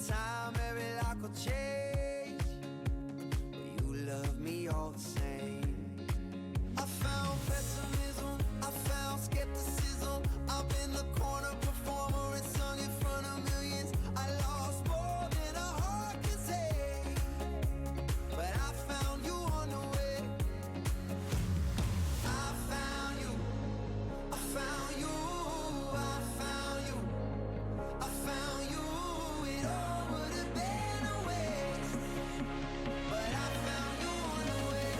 time, every lock will change, but you love me all the same. I found pessimism, I found skepticism. I've been the corner performer and sung in front of millions. I lost more than a heart can say, but I found you on the way. I found you, I found you, I found you, I found you. It all would have been a waste, but I found you on the way.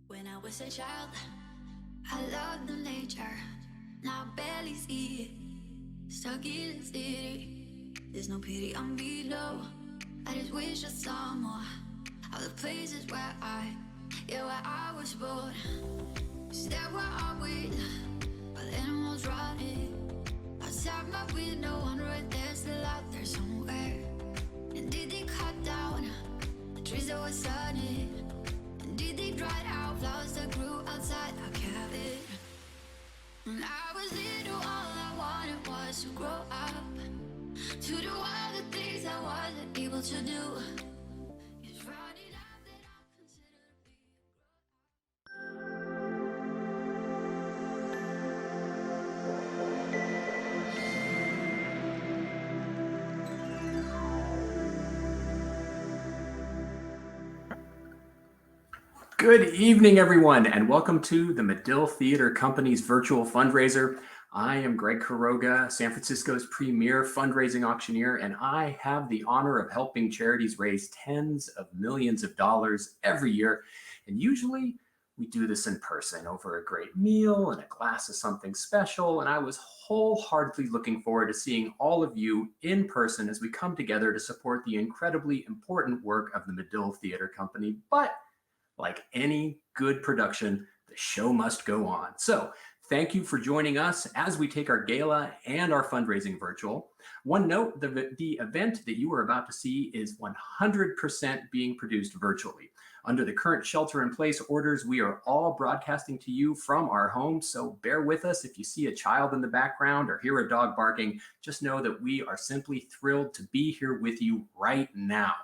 When I was a child, I loved the nature. Now I barely see it. Stuck in the city. There's no pity on below. I just wish I saw more of the places where I was born. Is that where I'm with? While animals rotting outside my window, wonder if there's still out there somewhere. And did they cut down the trees that were sunny? And did they dry out flowers that grew outside our cabin? When I was little, all I wanted was to grow up, to do all the things I wasn't able to do. It's funny now that I'm considered to be a grown up. Good evening, everyone, and welcome to the Madill Theater Company's virtual fundraiser. I am Greg Quiroga, San Francisco's premier fundraising auctioneer, and I have the honor of helping charities raise tens of millions of dollars every year. And usually we do this in person over a great meal and a glass of something special. And I was wholeheartedly looking forward to seeing all of you in person as we come together to support the incredibly important work of the Madill Theater Company. But like any good production, the show must go on. So thank you for joining us as we take our gala and our fundraising virtual. One note, the event that you are about to see is 100% being produced virtually. Under the current shelter-in-place orders, we are all broadcasting to you from our homes, so bear with us if you see a child in the background or hear a dog barking. Just know that we are simply thrilled to be here with you right now.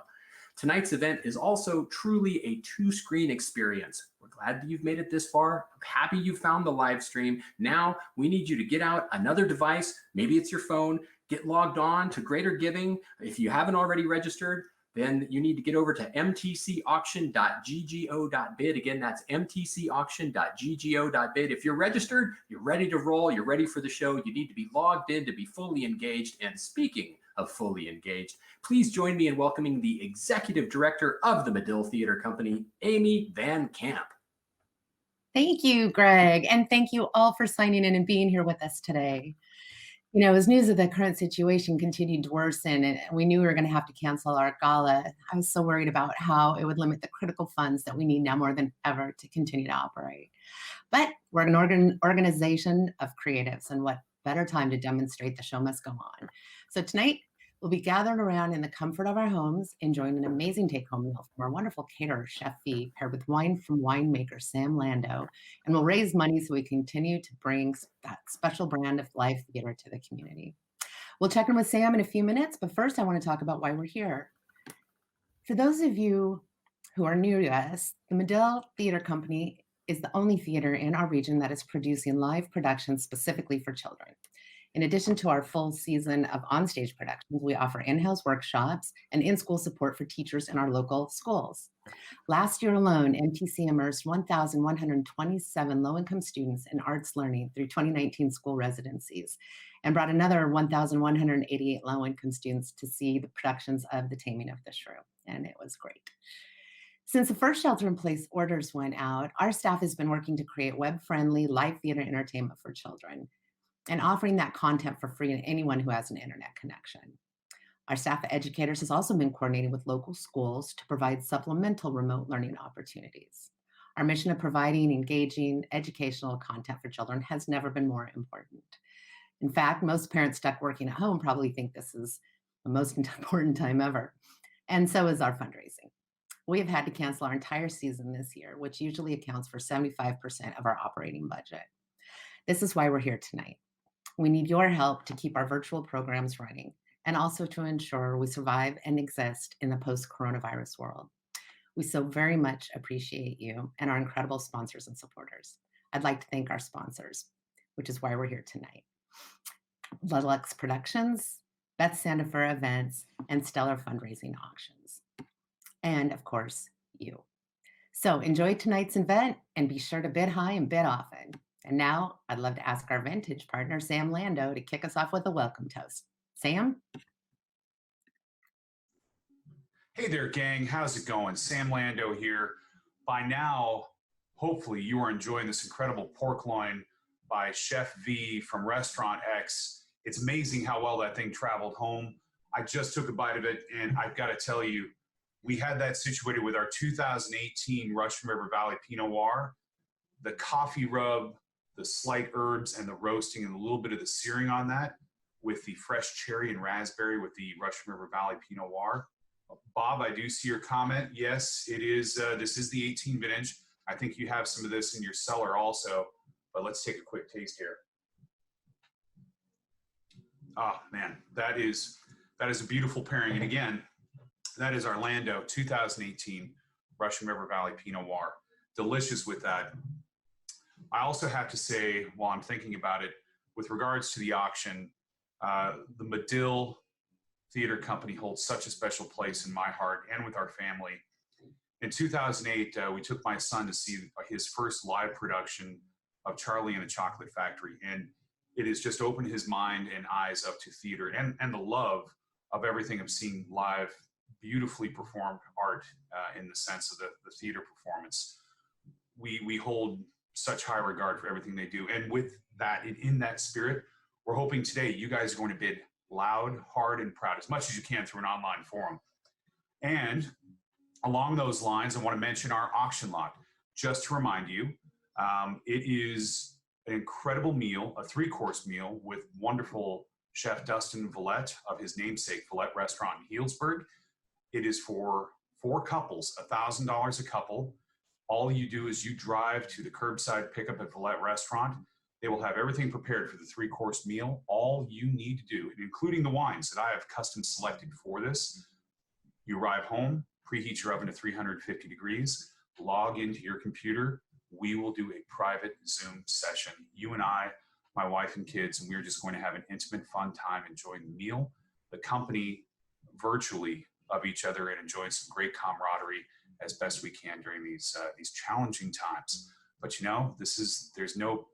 Tonight's event is also truly a two-screen experience. We're glad that you've made it this far. I'm happy you found the live stream. Now we need you to get out another device. Maybe it's your phone. Get logged on to Greater Giving. If you haven't already registered, then you need to get over to mtcauction.ggo.bid. Again, that's mtcauction.ggo.bid. If you're registered, you're ready to roll, you're ready for the show, you need to be logged in to be fully engaged. And speaking of fully engaged, please join me in welcoming the Executive Director of the Madill Theater Company, Amy Van Camp. Thank you, Greg, and thank you all for signing in and being here with us today. You know, as news of the current situation continued to worsen and we knew we were going to have to cancel our gala, I was so worried about how it would limit the critical funds that we need now more than ever to continue to operate. But we're an organization of creatives, and what better time to demonstrate the show must go on. So tonight, we'll be gathered around in the comfort of our homes, enjoying an amazing take-home meal from our wonderful caterer, Chef V, paired with wine from winemaker Sam Lando. And we'll raise money so we continue to bring that special brand of live theater to the community. We'll check in with Sam in a few minutes, but first I want to talk about why we're here. For those of you who are new to us, the Madill Theater Company is the only theater in our region that is producing live productions specifically for children. In addition to our full season of onstage productions, we offer in-house workshops and in-school support for teachers in our local schools. Last year alone, MTC immersed 1,127 low-income students in arts learning through 2019 school residencies and brought another 1,188 low-income students to see the productions of The Taming of the Shrew, and it was great. Since the first shelter-in-place orders went out, our staff has been working to create web-friendly live theater entertainment for children. and offering that content for free to anyone who has an internet connection. Our staff of educators has also been coordinating with local schools to provide supplemental remote learning opportunities. Our mission of providing engaging educational content for children has never been more important. In fact, most parents stuck working at home probably think this is the most important time ever. And so is our fundraising. We have had to cancel our entire season this year, which usually accounts for 75% of our operating budget. This is why we're here tonight. We need your help to keep our virtual programs running and also to ensure we survive and exist in the post-coronavirus world. We so very much appreciate you and our incredible sponsors and supporters. I'd like to thank our sponsors, which is why we're here tonight. Lux Productions, Beth Sandifer Events, and Stellar Fundraising Auctions. And of course, you. So enjoy tonight's event and be sure to bid high and bid often. And now I'd love to ask our vintage partner, Sam Lando, to kick us off with a welcome toast. Sam? Hey there, gang. How's it going? Sam Lando here. By now, hopefully you are enjoying this incredible pork loin by Chef V from Restaurant X. It's amazing how well that thing traveled home. I just took a bite of it, and I've got to tell you, we had that situated with our 2018 Russian River Valley Pinot Noir. The coffee rub, the slight herbs, and the roasting, and a little bit of the searing on that with the fresh cherry and raspberry with the Russian River Valley Pinot Noir. Bob, I do see your comment. Yes, it is. This is the 18 vintage. I think you have some of this in your cellar also, but let's take a quick taste here. Oh man, that is a beautiful pairing. And again, that is our Lando 2018 Russian River Valley Pinot Noir. Delicious with that. I also have to say, while I'm thinking about it, with regards to the auction, the Madill Theater Company holds such a special place in my heart and with our family. In 2008, we took my son to see his first live production of Charlie and the Chocolate Factory, and it has just opened his mind and eyes up to theater and the love of everything of seeing live, beautifully performed art in the sense of the theater performance. We hold such high regard for everything they do, and with that, in that spirit, we're hoping today you guys are going to bid loud, hard, and proud as much as you can through an online forum. And along those lines, I want to mention our auction lot. Just to remind you, it is an incredible meal, a 3-course meal with wonderful Chef Dustin Villette of his namesake Villette Restaurant in Healdsburg. It is for 4 couples, $1,000 a couple. All you do is you drive to the curbside pickup at Villette Restaurant. They will have everything prepared for the 3-course meal. All you need to do, including the wines that I have custom selected for this, you arrive home, preheat your oven to 350 degrees, log into your computer. We will do a private Zoom session. You and I, my wife and kids, and we're just going to have an intimate, fun time enjoying the meal, the company virtually of each other, and enjoying some great camaraderie as best we can during these challenging times. But you know, there's no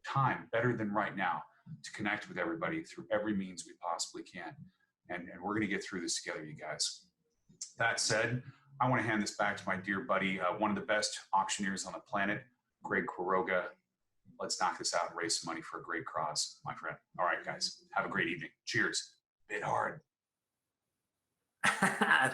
time better than right now to connect with everybody through every means we possibly can. And we're going to get through this together, you guys. That said, I want to hand this back to my dear buddy, one of the best auctioneers on the planet, Greg Quiroga. Let's knock this out and raise some money for a great cause, my friend. All right, guys, have a great evening. Cheers. Bid hard.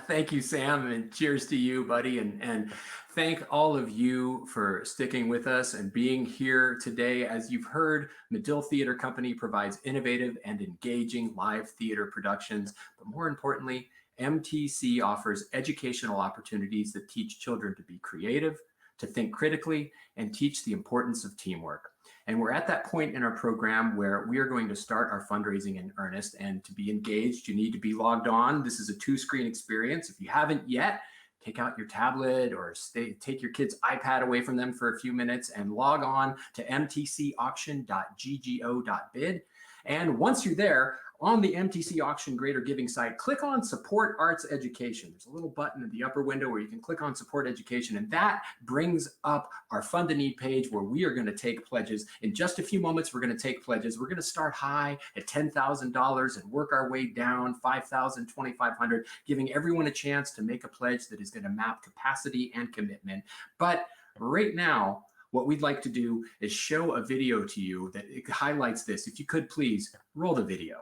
Thank you, Sam, and cheers to you, buddy. And thank all of you for sticking with us and being here today. As you've heard, Madill Theater Company provides innovative and engaging live theater productions, but more importantly, MTC offers educational opportunities that teach children to be creative, to think critically, and teach the importance of teamwork. And we're at that point in our program where we are going to start our fundraising in earnest. And to be engaged, you need to be logged on. This is a 2-screen experience. If you haven't yet, take out your tablet or take your kid's iPad away from them for a few minutes and log on to mtcauction.ggo.bid. And once you're there, on the MTC Auction Greater Giving site, click on Support Arts Education. There's a little button in the upper window where you can click on Support Education, and that brings up our Fund a Need page where we are going to take pledges. In just a few moments, we're going to take pledges. We're going to start high at $10,000 and work our way down, $5,000, $2,500, giving everyone a chance to make a pledge that is going to map capacity and commitment. But right now, What we'd like to do is show a video to you that highlights this. If you could please roll the video.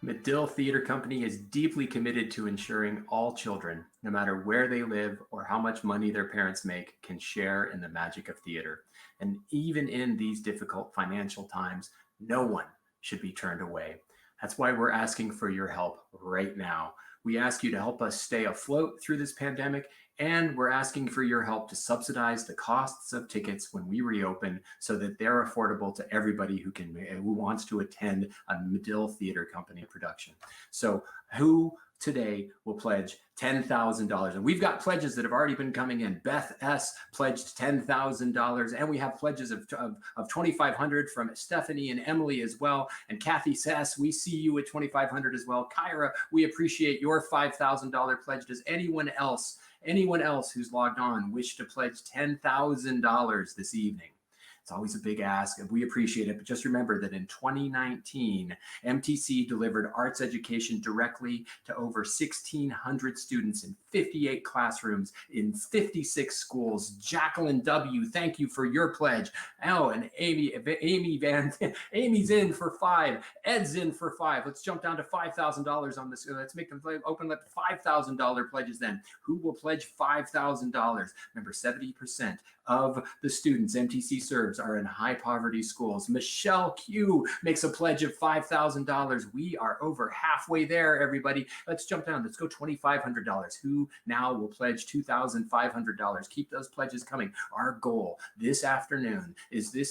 Madill Theater Company is deeply committed to ensuring all children, no matter where they live or how much money their parents make, can share in the magic of theater. And even in these difficult financial times, no one should be turned away. That's why we're asking for your help right now. We ask you to help us stay afloat through this pandemic, and we're asking for your help to subsidize the costs of tickets when we reopen so that they're affordable to everybody who wants to attend a Madill Theater Company production. So who today will pledge $10,000? And we've got pledges that have already been coming in. Beth S. pledged $10,000, and we have pledges of $2,500 from Stephanie and Emily as well. And Kathy Sass, we see you at $2,500 as well. Kyra, we appreciate your $5,000 pledge. Does anyone else who's logged on wish to pledge $10,000 this evening? It's always a big ask, and we appreciate it. But just remember that in 2019, MTC delivered arts education directly to over 1,600 students in 58 classrooms in 56 schools. Jacqueline W., thank you for your pledge. Oh, and Amy's in for 5. Ed's in for 5. Let's jump down to $5,000 on this. Let's make them open up $5,000 pledges then. Who will pledge $5,000? Remember, 70% of the students MTC serves are in high poverty schools. Michelle Q makes a pledge of $5,000. We are over halfway there, everybody. Let's jump down. Let's go $2,500. Who now will pledge $2,500? Keep those pledges coming. Our goal this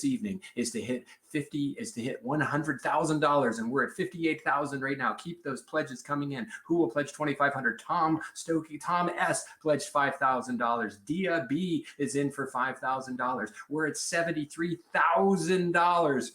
evening is to hit $100,000, and we're at $58,000 right now. Keep those pledges coming in. Who will pledge $2,500? Tom Stokey, Tom S. pledged $5,000. Dia B is in for $5,000. We're at $73,000.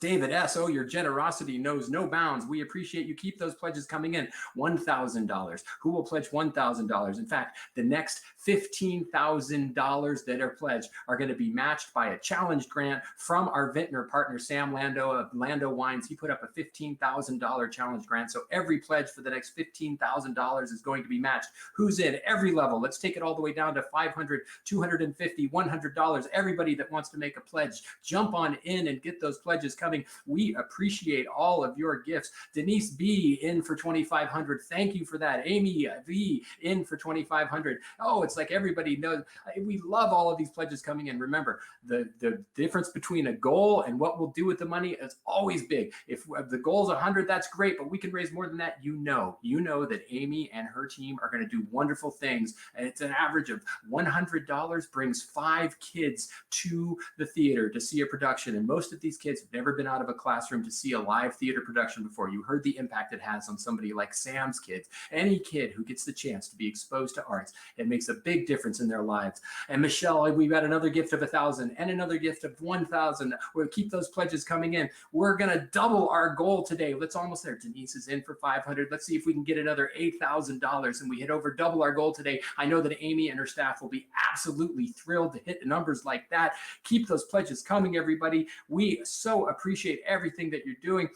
David S., oh, your generosity knows no bounds. We appreciate you. Keep those pledges coming in. $1,000. Who will pledge $1,000? In fact, the next $15,000 that are pledged are going to be matched by a challenge grant from our Vintner partner, Sam Lando of Lando Wines. He put up a $15,000 challenge grant. So every pledge for the next $15,000 is going to be matched. Who's in? Every level. Let's take it all the way down to $500, $250, $100. Everybody that wants to make a pledge, jump on in and get those pledges coming coming. We appreciate all of your gifts. Denise B in for 2,500. Thank you for that. Amy V in for 2,500. Oh, it's like everybody knows. We love all of these pledges coming in. Remember, the difference between a goal and what we'll do with the money is always big. If the goal is 100, that's great, but we can raise more than that. You know that Amy and her team are going to do wonderful things. And it's an average of $100 brings 5 kids to the theater to see a production. And most of these kids have never been out of a classroom to see a live theater production before. You heard the impact it has on somebody like Sam's kids. Any kid who gets the chance to be exposed to arts, it makes a big difference in their lives. And Michelle, we've got another gift of 1,000 and another gift of 1,000. We'll keep those pledges coming in. We're going to double our goal today. Let's almost there. Denise is in for 500. Let's see if we can get another $8,000 and we hit over double our goal today. I know that Amy and her staff will be absolutely thrilled to hit numbers like that. Keep those pledges coming, everybody. We so appreciate everything that you're doing.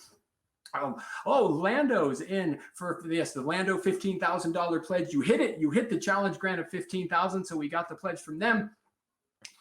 Lando's in for yes, the Lando $15,000 pledge. You hit it. You hit the challenge grant of 15,000. So we got the pledge from them.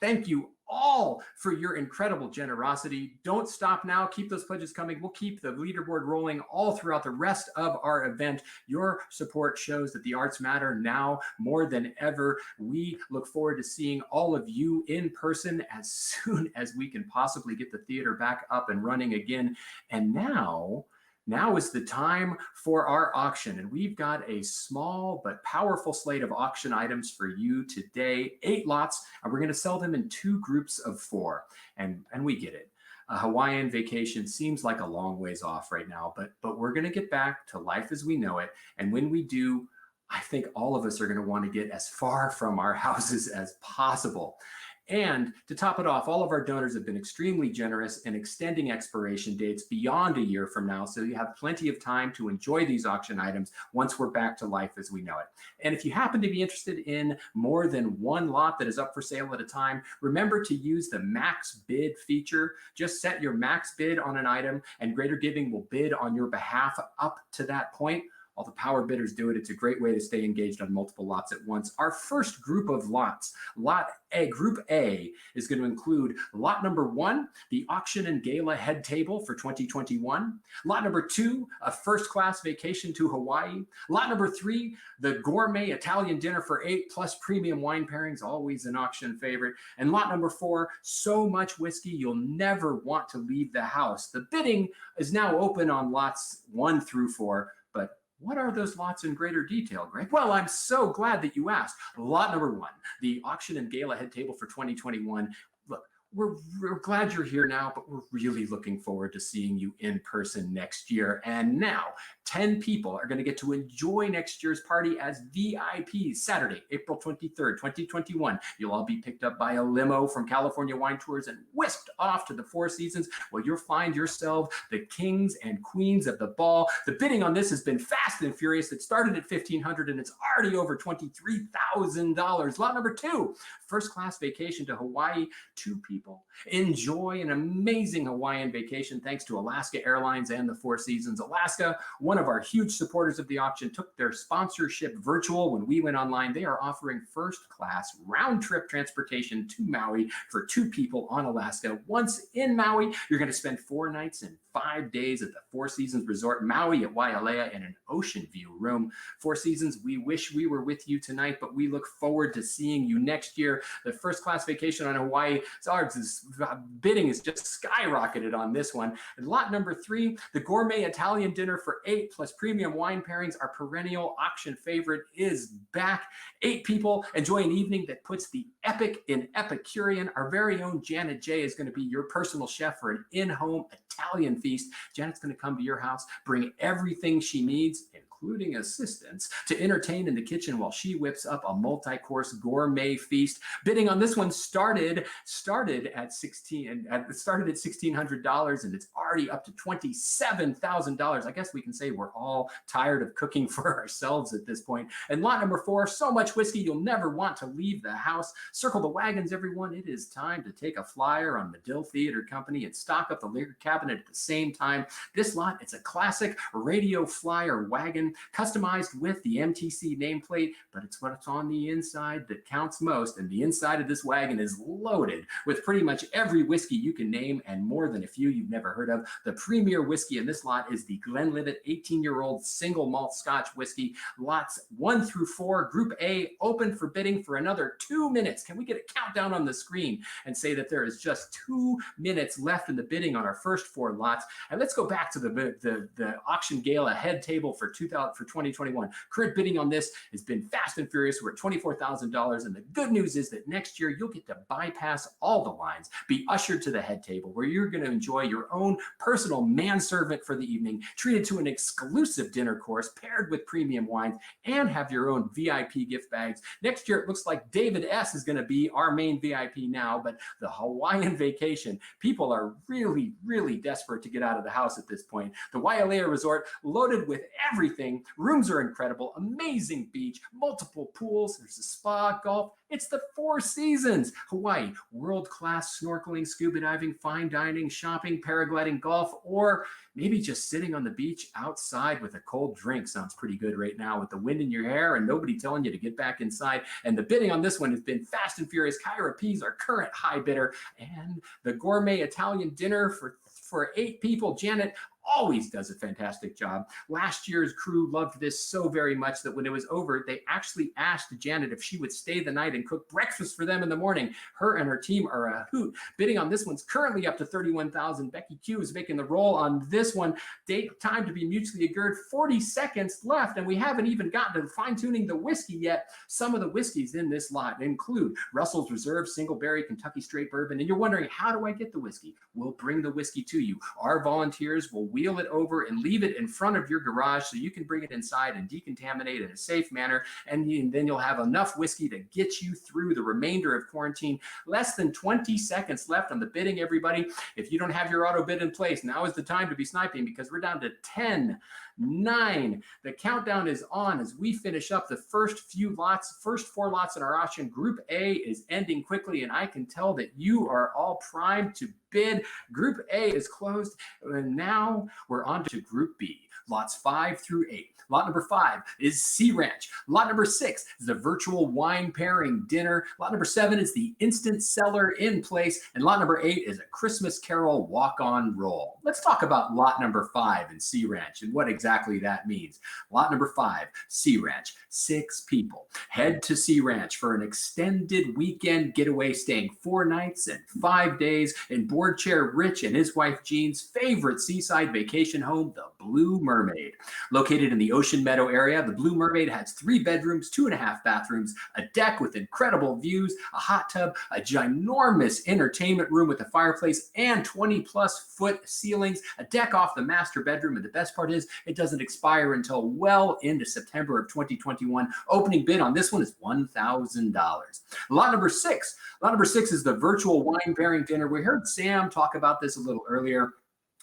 Thank you all for your incredible generosity. Don't stop now. Keep those pledges coming. We'll keep the leaderboard rolling all throughout the rest of our event. Your support shows that the arts matter now more than ever. We look forward to seeing all of you in person as soon as we can possibly get the theater back up and running again. And now is the time for our auction. And we've got a small but powerful slate of auction items for you today, 8 lots, and we're going to sell them in 2 groups of 4. And we get it. A Hawaiian vacation seems like a long ways off right now, but we're going to get back to life as we know it. And when we do, I think all of us are going to want to get as far from our houses as possible. And to top it off, all of our donors have been extremely generous in extending expiration dates beyond a year from now, so you have plenty of time to enjoy these auction items once we're back to life as we know it. And if you happen to be interested in more than one lot that is up for sale at a time, remember to use the max bid feature. Just set your max bid on an item, and Greater Giving will bid on your behalf up to that point. All the power bidders do it. It's a great way to stay engaged on multiple lots at once. Our first group of lots, Group A, is going to include lot number 1, the auction and gala head table for 2021. Lot number 2, a first-class vacation to Hawaii. Lot number 3, the gourmet Italian dinner for 8 plus premium wine pairings, always an auction favorite. And lot number 4, so much whiskey you'll never want to leave the house. The bidding is now open on lots 1 through 4, but what are those lots in greater detail, Greg? Well, I'm so glad that you asked. Lot number 1, the auction and gala head table for 2021. Look, we're glad you're here now, but we're really looking forward to seeing you in person next year. And now 10 people are going to get to enjoy next year's party as VIPs Saturday, April 23rd, 2021. You'll all be picked up by a limo from California Wine Tours and whisked off to the Four Seasons, where you'll find yourselves the kings and queens of the ball. The bidding on this has been fast and furious. It started at $1,500 and it's already over $23,000. Lot number 2, first-class vacation to Hawaii, 2 people. Enjoy an amazing Hawaiian vacation thanks to Alaska Airlines and the Four Seasons. Alaska, one of our huge supporters of the auction, took their sponsorship virtual when we went online. They are offering first-class round-trip transportation to Maui for 2 people on Alaska. Once in Maui, you're going to spend 4 nights and 5 days at the Four Seasons Resort Maui at Wailea in an ocean view room. Four Seasons, we wish we were with you tonight, but we look forward to seeing you next year. The first-class vacation on Hawaii, bidding is just skyrocketed on this one. And lot number 3, the gourmet Italian dinner for 8 plus premium wine pairings, our perennial auction favorite, is back. 8 people enjoy an evening that puts the epic in Epicurean. Our very own Janet J is going to be your personal chef for an in-home Italian feast. Janet's going to come to your house, bring everything she needs, including assistance, to entertain in the kitchen while she whips up a multi-course gourmet feast. Bidding on this one started at $1,600 and it's already up to $27,000. I guess we can say we're all tired of cooking for ourselves at this point. And lot number 4, so much whiskey you'll never want to leave the house. Circle the wagons, everyone. It is time to take a flyer on Madill Theater Company and stock up the liquor cabinet at the same time. This lot, it's a classic radio flyer wagon wagon, customized with the MTC nameplate, but it's what's on the inside that counts most. And the inside of this wagon is loaded with pretty much every whiskey you can name and more than a few you've never heard of. The premier whiskey in this lot is the Glenlivet 18-year-old single malt Scotch whiskey. Lots 1 through 4, Group A, open for bidding for another 2 minutes. Can we get a countdown on the screen and say that there is just 2 minutes left in the bidding on our first 4 lots? And let's go back to the auction gala head table for 2021. Current bidding on this has been fast and furious. We're at $24,000. And the good news is that next year you'll get to bypass all the lines, be ushered to the head table where you're going to enjoy your own personal manservant for the evening, treated to an exclusive dinner course paired with premium wines, and have your own VIP gift bags. Next year, it looks like David S. is going to be our main VIP now, but the Hawaiian vacation, people are really, really desperate to get out of the house at this point. The Wailea Resort, loaded with everything. Rooms are incredible, amazing beach, multiple pools, there's a spa, golf. It's the 4 seasons. Hawaii, world-class snorkeling, scuba diving, fine dining, shopping, paragliding, golf, or maybe just sitting on the beach outside with a cold drink. Sounds pretty good right now with the wind in your hair and nobody telling you to get back inside. And the bidding on this one has been fast and furious. Kyra P's our current high bidder. And the gourmet Italian dinner for 8 people, Janet always does a fantastic job. Last year's crew loved this so very much that when it was over, they actually asked Janet if she would stay the night and cook breakfast for them in the morning. Her and her team are a hoot. Bidding on this one's currently up to $31,000. Becky Q is making the roll on this one. Date time to be mutually agreed, 40 seconds left, and we haven't even gotten to fine-tuning the whiskey yet. Some of the whiskeys in this lot include Russell's Reserve Single Berry Kentucky Straight Bourbon, and you're wondering, how do I get the whiskey? We'll bring the whiskey to you. Our volunteers will wheel it over and leave it in front of your garage so you can bring it inside and decontaminate in a safe manner. And then you'll have enough whiskey to get you through the remainder of quarantine. Less than 20 seconds left on the bidding, everybody. If you don't have your auto bid in place, now is the time to be sniping because we're down to 10, 9. The countdown is on as we finish up the first 4 lots in our auction. Group A is ending quickly, and I can tell that you are all primed to bid. Group A is closed, and now we're on to Group B. Lots 5 through 8. Lot number 5 is Sea Ranch. Lot number 6 is the virtual wine pairing dinner. Lot number 7 is the instant cellar in place. And lot number 8 is a Christmas Carol walk-on roll. Let's talk about lot number 5 in Sea Ranch and what exactly that means. Lot number 5, Sea Ranch. 6 people. Head to Sea Ranch for an extended weekend getaway, staying 4 nights and 5 days in board chair Rich and his wife Jean's favorite seaside vacation home, the Blue Mermaid. Located in the Ocean Meadow area, the Blue Mermaid has 3 bedrooms, 2.5 bathrooms, a deck with incredible views, a hot tub, a ginormous entertainment room with a fireplace and 20-plus foot ceilings, a deck off the master bedroom. And the best part is it doesn't expire until well into September of 2021. Opening bid on this one is $1,000. Lot number 6. Lot number 6 is the virtual wine pairing dinner. We heard Sam talk about this a little earlier.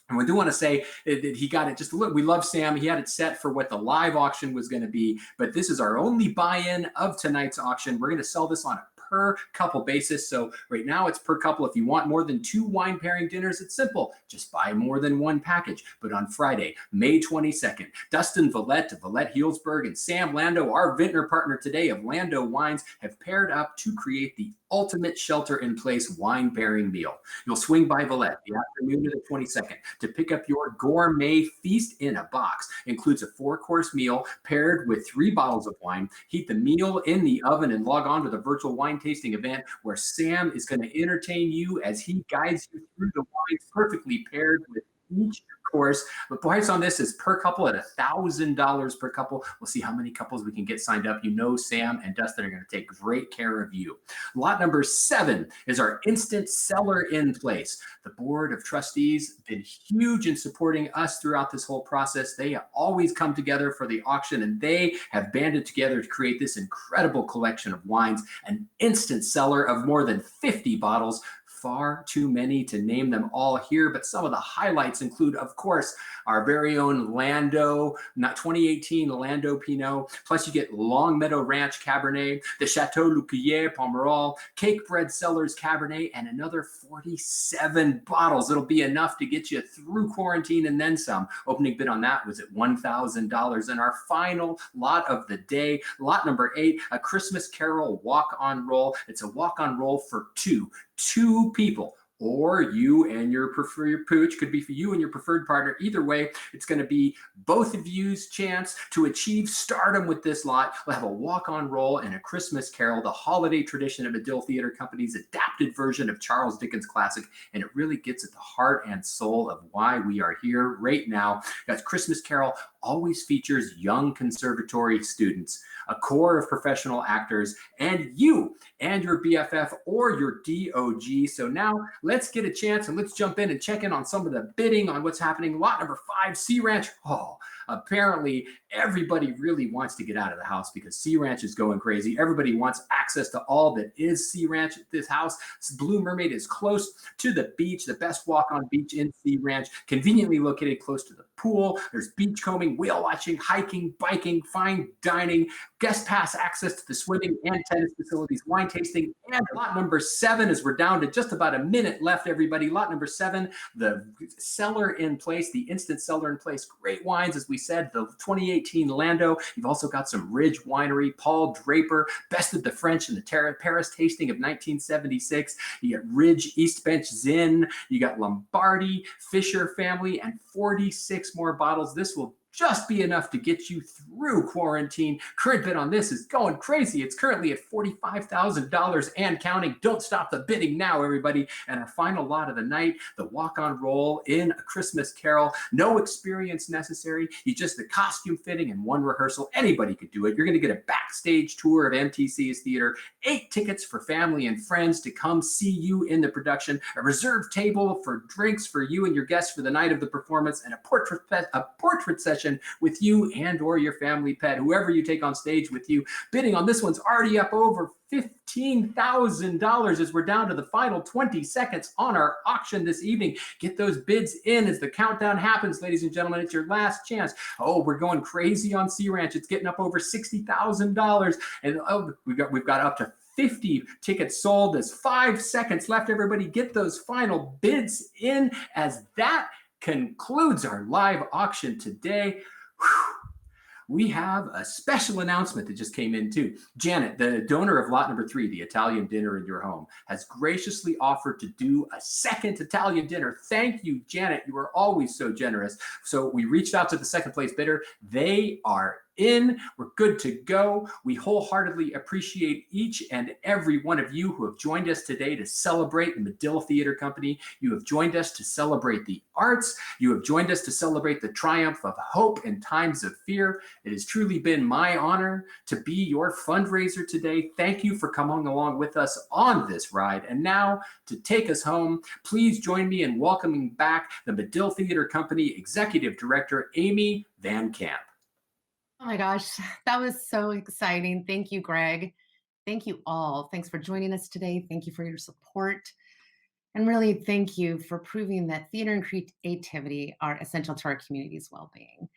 And we do want to say that he got it just a little. We love Sam. He had it set for what the live auction was going to be, but this is our only buy-in of tonight's auction. We're going to sell this on a per couple basis. So right now it's per couple. If you want more than 2 wine pairing dinners, it's simple. Just buy more than 1 package. But on Friday, May 22nd, Dustin Vallette of Vallette Healdsburg and Sam Lando, our vintner partner today of Lando Wines, have paired up to create the ultimate shelter-in-place wine pairing meal. You'll swing by Vallette the afternoon of the 22nd to pick up your gourmet feast in a box. Includes a 4-course meal paired with 3 bottles of wine. Heat the meal in the oven and log on to the virtual wine tasting event where Sam is going to entertain you as he guides you through the wines perfectly paired with each course. The price on this is per couple at $1,000 per couple. We'll see how many couples we can get signed up. You know Sam and Dustin are going to take great care of you. Lot number 7 is our instant cellar in place. The board of trustees been huge in supporting us throughout this whole process. They always come together for the auction, and they have banded together to create this incredible collection of wines, an instant cellar of more than 50 bottles, far too many to name them all here, but some of the highlights include, of course, our very own Lando, not 2018 Lando Pinot. Plus, you get Long Meadow Ranch Cabernet, the Chateau Lucuyer Pomerol, Cake Bread Cellars Cabernet, and another 47 bottles. It'll be enough to get you through quarantine and then some. Opening bid on that was at $1,000. And our final lot of the day, lot number 8, a Christmas Carol walk-on roll. It's a walk-on roll for two people, or you and your preferred pooch. Could be for you and your preferred partner. Either way, it's going to be both of you's chance to achieve stardom with this lot. We'll have a walk-on roll and a Christmas Carol, the holiday tradition of Madill Theater Company's adapted version of Charles Dickens' classic, and it really gets at the heart and soul of why we are here right now. That Christmas Carol always features young conservatory students, a core of professional actors, and you and your BFF or your DOG. So now let's get a chance and let's jump in and check in on some of the bidding on what's happening. Lot number 5, Sea Ranch. Oh, apparently everybody really wants to get out of the house because Sea Ranch is going crazy. Everybody wants access to all that is Sea Ranch at this house. Blue Mermaid is close to the beach, the best walk-on beach in Sea Ranch, conveniently located close to the pool. There's beach combing, whale watching, hiking, biking, fine dining, guest pass access to the swimming and tennis facilities, wine tasting, and lot number 7, as we're down to just about a minute left, everybody. Lot number 7, the cellar in place, the instant cellar in place, great wines, as we said, the 2018 Lando. You've also got some Ridge Winery, Paul Draper, Best of the French and the Paris tasting of 1976. You got Ridge East Bench Zin, you got Lombardi, Fisher family, and 46 more bottles. This will just be enough to get you through quarantine. Current bid on this is going crazy. It's currently at $45,000 and counting. Don't stop the bidding now, everybody. And our final lot of the night, the walk-on roll in A Christmas Carol. No experience necessary. You just the costume fitting and one rehearsal. Anybody could do it. You're going to get a backstage tour of MTC's theater, 8 tickets for family and friends to come see you in the production, a reserved table for drinks for you and your guests for the night of the performance, and a portrait session with you and or your family pet, whoever you take on stage with you. Bidding on this one's already up over $15,000 as we're down to the final 20 seconds on our auction this evening. Get those bids in as the countdown happens, ladies and gentlemen. It's your last chance. Oh, we're going crazy on Sea Ranch. It's getting up over $60,000, and oh, we've got up to 50 tickets sold. There's 5 seconds left. Everybody, get those final bids in as that concludes our live auction today. Whew. We have a special announcement that just came in too. Janet, the donor of lot number 3, the Italian dinner in your home, has graciously offered to do a second Italian dinner. Thank you, Janet. You are always so generous. So we reached out to the second place bidder. They are in. We're good to go. We wholeheartedly appreciate each and every one of you who have joined us today to celebrate the Madill Theater Company. You have joined us to celebrate the arts. You have joined us to celebrate the triumph of hope in times of fear. It has truly been my honor to be your fundraiser today. Thank you for coming along with us on this ride. And now, to take us home, please join me in welcoming back the Madill Theater Company Executive Director, Amy Van Camp. Oh my gosh, that was so exciting. Thank you, Greg. Thank you all. Thanks for joining us today. Thank you for your support. And really, thank you for proving that theater and creativity are essential to our community's well-being.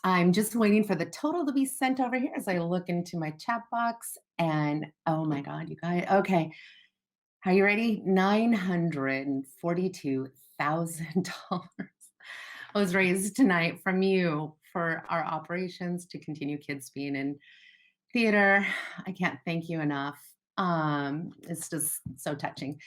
I'm just waiting for the total to be sent over here as I look into my chat box. And oh my God, you guys, okay. Are you ready? $942,000 was raised tonight from you for our operations to continue kids being in theater. I can't thank you enough. It's just so touching.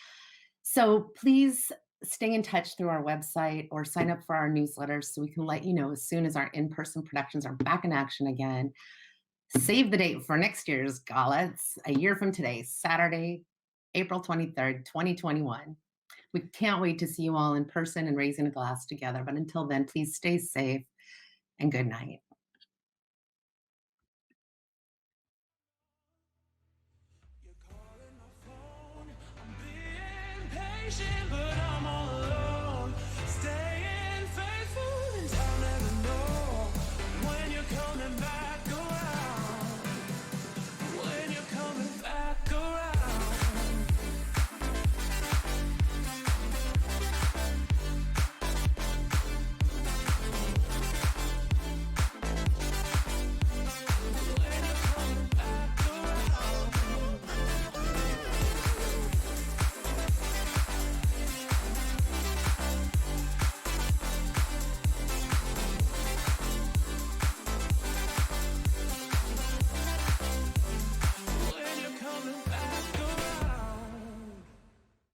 So please stay in touch through our website or sign up for our newsletters so we can let you know as soon as our in-person productions are back in action again. Save the date for next year's gala. It's a year from today, Saturday, April 23rd, 2021. We can't wait to see you all in person and raising a glass together. But until then, please stay safe and good night. You're calling my phone, I'm being patient.